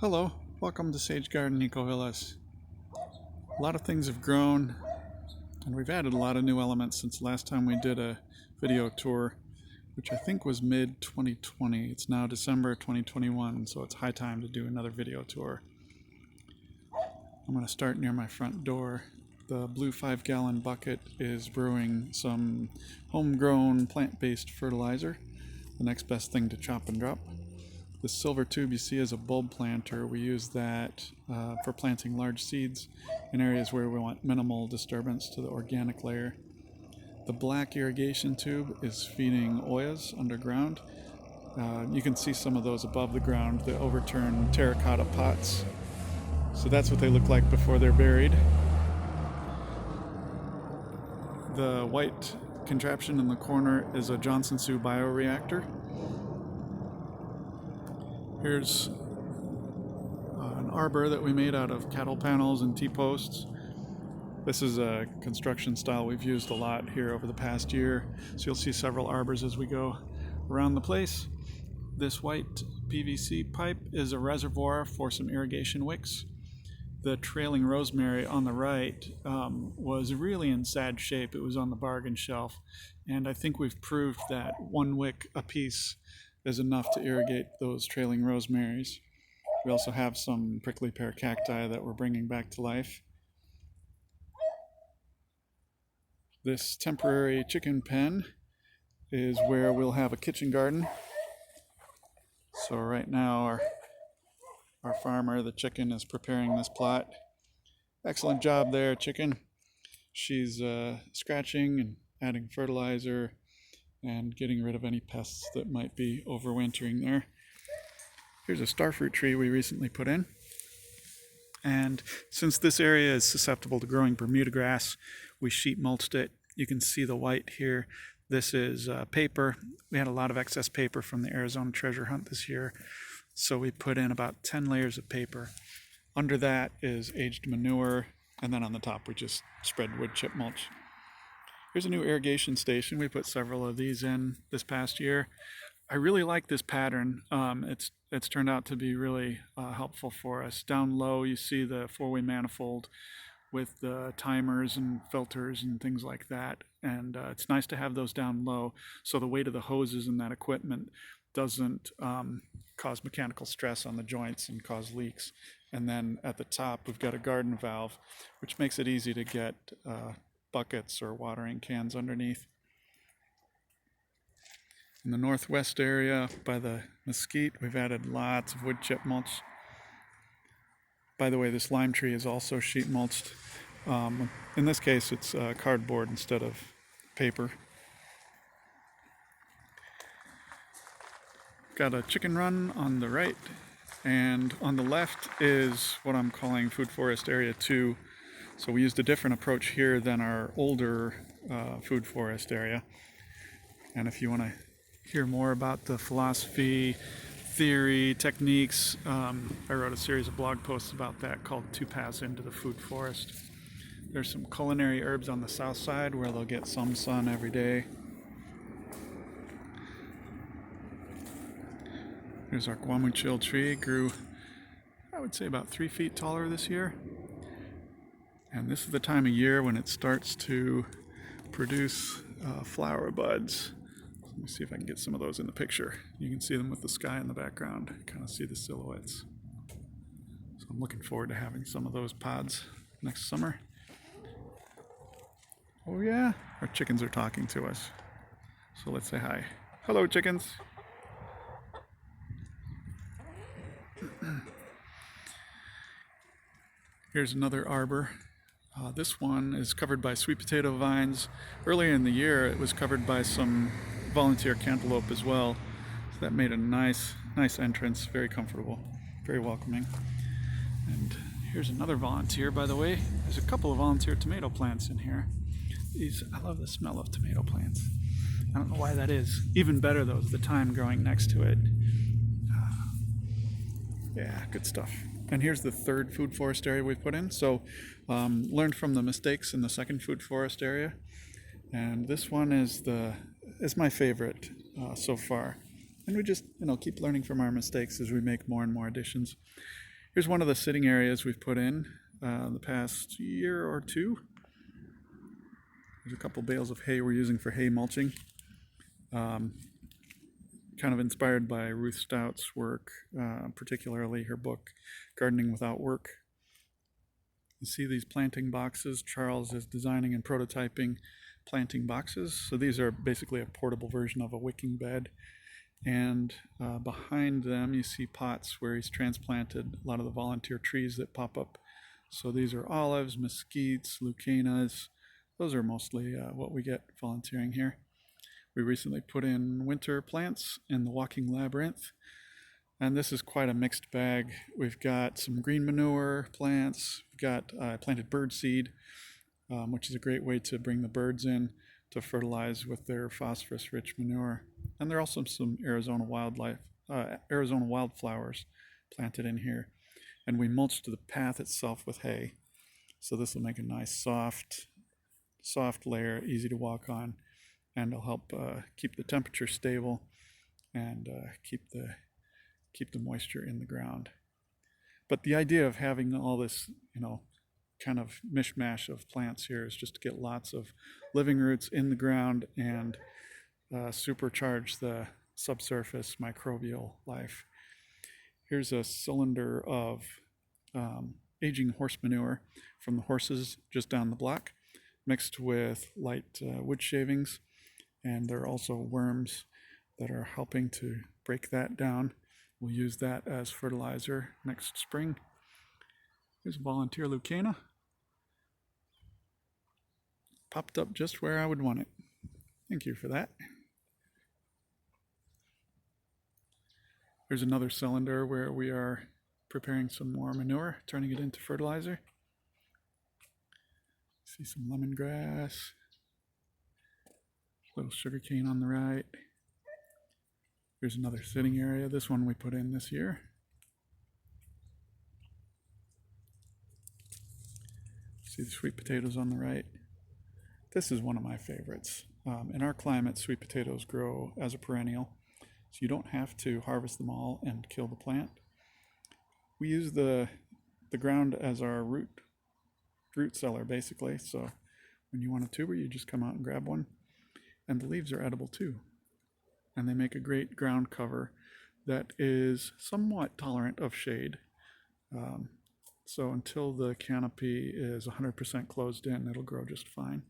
Hello, welcome to Sage Garden Ecovillas. A lot of things have grown, and we've added a lot of new elements since the last time we did a video tour, which I think was mid-2020. It's now December 2021, so it's high time to do another video tour. I'm going to start near my front door. The blue 5-gallon bucket is brewing some homegrown plant-based fertilizer, the next best thing to chop and drop. The silver tube you see is a bulb planter. We use that for planting large seeds in areas where we want minimal disturbance to the organic layer. The black irrigation tube is feeding oyas underground. You can see some of those above the ground, the overturned terracotta pots. So that's what they look like before they're buried. The white contraption in the corner is a Sue Bioreactor. Here's an arbor that we made out of cattle panels and T-posts. This is a construction style we've used a lot here over the past year, so you'll see several arbors as we go around the place. This white PVC pipe is a reservoir for some irrigation wicks. The trailing rosemary on the right was really in sad shape. It was on the bargain shelf, and I think we've proved that one wick a piece is enough to irrigate those trailing rosemaries. We also have some prickly pear cacti that we're bringing back to life. This temporary chicken pen is where we'll have a kitchen garden. So right now our farmer, the chicken, is preparing this plot. Excellent job there, chicken. She's scratching and adding fertilizer and getting rid of any pests that might be overwintering there. Here's a starfruit tree we recently put in. And since this area is susceptible to growing Bermuda grass, we sheet mulched it. You can see the white here. This is paper. We had a lot of excess paper from the Arizona treasure hunt this year, so we put in about 10 layers of paper. Under that is aged manure, and then on the top we just spread wood chip mulch. Here's a new irrigation station. We put several of these in this past year. I really like this pattern. It's turned out to be really helpful for us. Down low you see the 4-way manifold with the timers and filters and things like that. And it's nice to have those down low so the weight of the hoses and that equipment doesn't cause mechanical stress on the joints and cause leaks. And then at the top we've got a garden valve, which makes it easy to get buckets or watering cans underneath. In the northwest area by the mesquite, we've added lots of wood chip mulch. By the way, this lime tree is also sheet mulched. In this case, it's cardboard instead of paper. Got a chicken run on the right, and on the left is what I'm calling Food Forest Area 2. So we used a different approach here than our older food forest area. And if you want to hear more about the philosophy, theory, techniques, I wrote a series of blog posts about that called 2 Paths into the Food Forest. There's some culinary herbs on the south side where they'll get some sun every day. Here's our guamuchil tree. Grew, I would say, about 3 feet taller this year. And this is the time of year when it starts to produce flower buds. Let me see if I can get some of those in the picture. You can see them with the sky in the background. Kind of see the silhouettes. So I'm looking forward to having some of those pods next summer. Oh yeah, our chickens are talking to us. So let's say hi. Hello, chickens. Here's another arbor. This one is covered by sweet potato vines. Earlier in the year, it was covered by some volunteer cantaloupe as well. So that made a nice entrance, very comfortable, very welcoming. And here's another volunteer, by the way. There's a couple of volunteer tomato plants in here. I love the smell of tomato plants. I don't know why that is. Even better though is the thyme growing next to it. Yeah, good stuff. And here's the third food forest area we've put in. So learned from the mistakes in the second food forest area. And this one is my favorite so far. And we just keep learning from our mistakes as we make more and more additions. Here's one of the sitting areas we've put in the past year or two. There's a couple bales of hay we're using for hay mulching. Kind of inspired by Ruth Stout's work, particularly her book, Gardening Without Work. You see these planting boxes. Charles is designing and prototyping planting boxes. So these are basically a portable version of a wicking bed. And behind them you see pots where he's transplanted a lot of the volunteer trees that pop up. So these are olives, mesquites, leucaenas. Those are mostly what we get volunteering here. We recently put in winter plants in the walking labyrinth. And this is quite a mixed bag. We've got some green manure plants. We've got planted bird seed, which is a great way to bring the birds in to fertilize with their phosphorus-rich manure. And there are also some Arizona wildflowers planted in here. And we mulched the path itself with hay. So this will make a nice soft layer, easy to walk on, and it'll help keep the temperature stable and keep the moisture in the ground. But the idea of having all this, kind of mishmash of plants here is just to get lots of living roots in the ground and supercharge the subsurface microbial life. Here's a cylinder of aging horse manure from the horses just down the block, mixed with light wood shavings, and there are also worms that are helping to break that down. We'll use that as fertilizer next spring. Here's a volunteer leucaena. Popped up just where I would want it. Thank you for that. Here's another cylinder where we are preparing some more manure, turning it into fertilizer. See some lemongrass, little sugarcane on the right. Here's another sitting area. This one we put in this year. See the sweet potatoes on the right. This is one of my favorites. In our climate, sweet potatoes grow as a perennial, so you don't have to harvest them all and kill the plant. We use the ground as our root cellar, basically. So when you want a tuber, you just come out and grab one. And the leaves are edible too. And they make a great ground cover that is somewhat tolerant of shade. So until the canopy is 100% closed in, it'll grow just fine.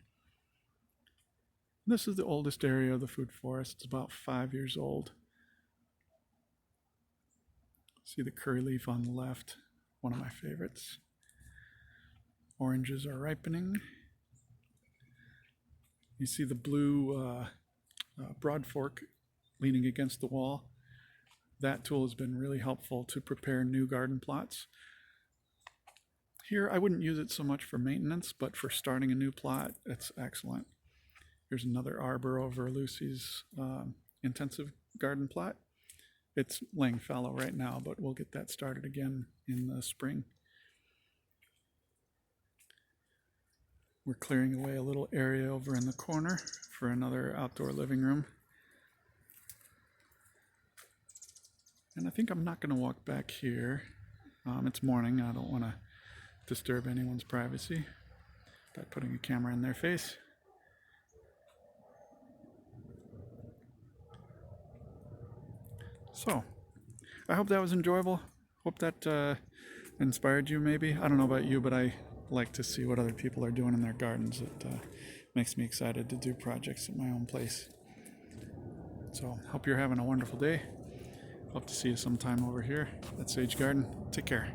This is the oldest area of the food forest. It's about 5 years old. See the curry leaf on the left, one of my favorites. Oranges are ripening. You see the blue broad fork leaning against the wall. That tool has been really helpful to prepare new garden plots. Here, I wouldn't use it so much for maintenance, but for starting a new plot, it's excellent. Here's another arbor over Lucy's intensive garden plot. It's laying fallow right now, but we'll get that started again in the spring. We're clearing away a little area over in the corner for another outdoor living room. And I think I'm not going to walk back here. It's morning. I don't want to disturb anyone's privacy by putting a camera in their face. So, I hope that was enjoyable. Hope that inspired you maybe. I don't know about you, but I like to see what other people are doing in their gardens. It makes me excited to do projects at my own place. So, hope you're having a wonderful day. Hope to see you sometime over here at Sage Garden. Take care.